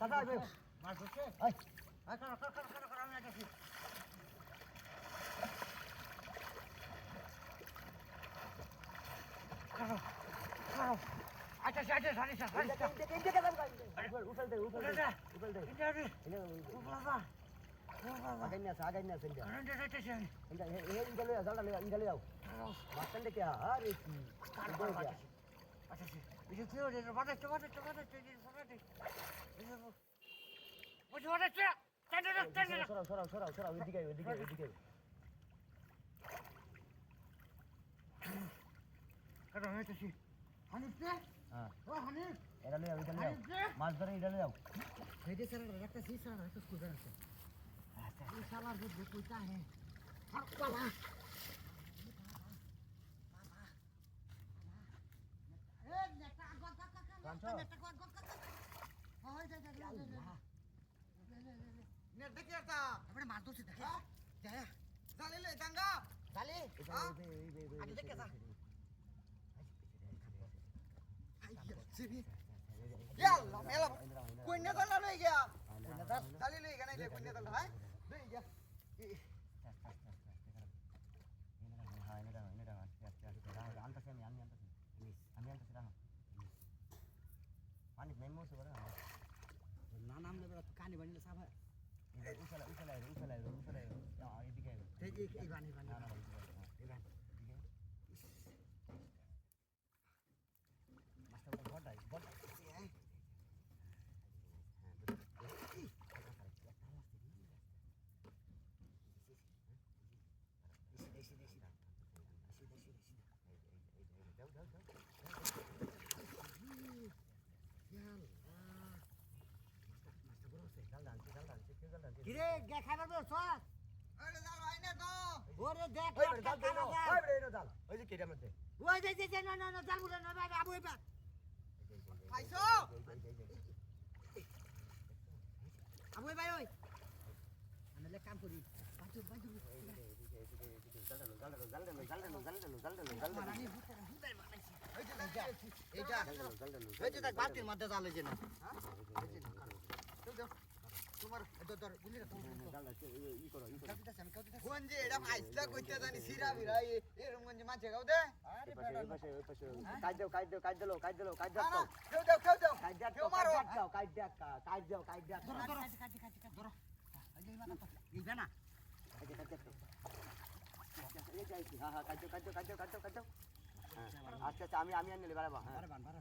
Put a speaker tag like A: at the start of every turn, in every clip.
A: দাদা আইবে
B: মাছ ধরছে
A: আই
B: আই কর আমি আইতাছি আচ্ছা সারি
A: ইনকে কাম কর উঠল দে
B: ও বাবা
A: আগাইনা সেন্ডা
B: আনন্দ যাইতেছে
A: ইনকা ইনকা লয়া জালটা লয়া ইনকা লয়া মাছন দে কে আরে কি
B: আচ্ছা এই যে কেউ রে বাটাচ্ছে বুঝ বাটাচ্ছে টাটা
A: সরাও এদিকে
B: কাটা হইতেছি হানিফ রে
A: হ্যাঁ
B: ও হানিফ
A: এটা লয়া মাছ ধরে এটা লয়া
B: হেডে স্যার একটা সি স্যার একটা স্কুল আছে আচ্ছা এই সালার বুঝ কইতা হে আর বাবা নেট দেখি আতা আপনি মার দোছি দেখে যায় জালে লে দাঙ্গা জালে আগে দেখে যা ইয়াল্লা মেলা কইনা দালা লই গিয়া জালে লই গনা দে কইনা দালা হ্যাঁ লই গিয়া
A: পানি মেমো সে বড়
B: না নাম লে বড় কানি বানিলে সাবা
A: উছালাই এদিকে
B: এই বানি
A: মাছটা বড়াই
B: কিরে গে খাবার বলছ আরে জাল ভাই না তো ওরে দেখ
A: ওই যে কেটে মধ্যে
B: ওই যে না জাল বুড়া না ভাই আবু এবার খাইছো আবু ভাই ওই আমি কাম করি বাজু এইটা বালতির মধ্যে জাল হয়েছে না তোমার গঞ্জে এটা আইসলা কইতে জানি সিরা বিরা এরকম গঞ্জে মাছে গাও দে
A: কাজ দাও
B: কেউ মারো ধরো এইবা না
A: আচ্ছা আমি আনলে বাড়াবা হ্যাঁ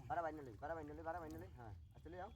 A: বাড়াবা আনলে হ্যাঁ আসলে যাও